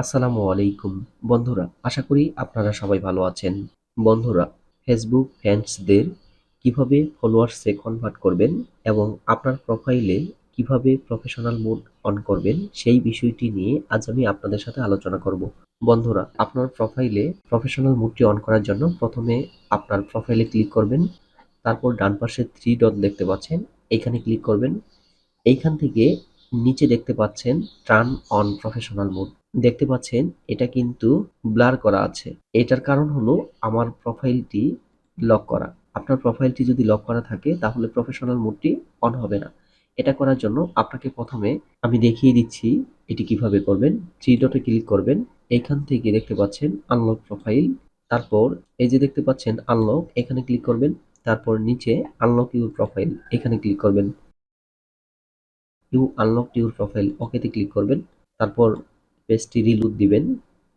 আসসালামু আলাইকুম বন্ধুরা, আশা করি আপনারা সবাই ভালো আছেন। বন্ধুরা, ফেসবুক ফ্যান্সদের কিভাবে ফলোয়ার্সে কনভার্ট করবেন এবং আপনার প্রোফাইলে কিভাবে প্রফেশনাল মোড অন করবেন সেই বিষয়টি নিয়ে আজ আমি আপনাদের সাথে আলোচনা করব। বন্ধুরা, আপনার প্রোফাইলে প্রফেশনাল মোডটি অন করার জন্য প্রথমে আপনার প্রোফাইলে ক্লিক করবেন। তারপর ডান পাশে থ্রি ডট দেখতে পাচ্ছেন, এখানে ক্লিক করবেন। এইখান থেকে নিচে দেখতে পাচ্ছেন টার্ন অন প্রফেশনাল মোড। দেখতে পাচ্ছেন এটা কিন্তু ব্লার করা আছে। এটার কারণ হলো আমার প্রোফাইলটি লক করা। আপনার প্রোফাইলটি যদি লক করা থাকে তাহলে প্রফেশনাল মোডটি অন হবে না। এটা করার জন্য আপনাকে প্রথমে আমি দেখিয়ে দিচ্ছি এটি কিভাবে করবেন। থ্রি ডটে ক্লিক করবেন। এইখান থেকে দেখতে পাচ্ছেন আনলক প্রোফাইল। তারপর এই যে দেখতে পাচ্ছেন আনলক, এখানে ক্লিক করবেন। তারপর নিচে আনলক ইউর প্রোফাইল, এখানে ক্লিক করবেন। ইউ আনলকড ইউর প্রোফাইল, ওকেতে ক্লিক করবেন। তারপর পেজটি রিলোড দিবেন।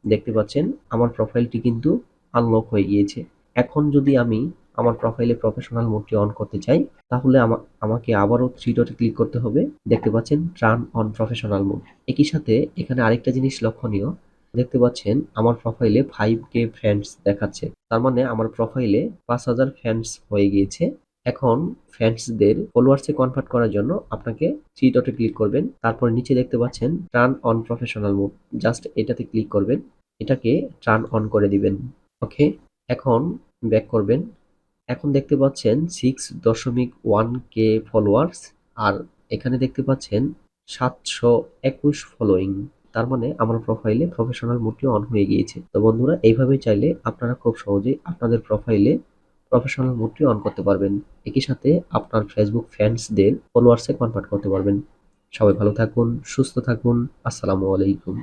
দেখতে পাচ্ছেন আমার প্রোফাইলটি কিন্তু আনলক হয়ে গিয়েছে। এখন যদি আমি আমার প্রোফাইলে প্রফেশনাল মোডটি অন করতে চাই তাহলে আমাকে আবারও থ্রি ডটে ক্লিক করতে হবে। দেখতে পাচ্ছেন টার্ন অন প্রফেশনাল মোড। একই সাথে এখানে আরেকটা জিনিস লক্ষণীয়, দেখতে পাচ্ছেন আমার প্রোফাইলে 5K ফ্রেন্ডস দেখাচ্ছে। তার মানে আমার প্রোফাইলে 5,000 ফ্রেন্ডস হয়ে গিয়েছে। এখন ফ্রেন্ডসদের ফলোয়ার্সে কনভার্ট করার জন্য আপনাকে থ্রি ডটে ক্লিক করবেন। তারপর নিচে দেখতে পাচ্ছেন turn on professional mode, just এটাতে ক্লিক করবেন। এটাকে টার্ন অন করে দিবেন। ওকে, এখন ব্যাক করবেন। এখন দেখতে পাচ্ছেন 6.1K ফলোয়ার্স, আর এখানে দেখতে পাচ্ছেন 721 ফলোয়িং। তার মানে আমার প্রোফাইলে প্রফেশনাল মোডটি অন হয়ে গিয়েছে। তো বন্ধুরা, এইভাবে চাইলে আপনারা খুব সহজেই আপনাদের প্রোফাইলে প্রফেশনাল মোডটি অন করতে পারবেন। একই সাথে আপনার ফেসবুক ফ্যান্সদের ফলোয়ার্সে কনভার্ট করতে পারবেন। সবাই ভালো থাকুন, সুস্থ থাকুন। আসসালামু আলাইকুম।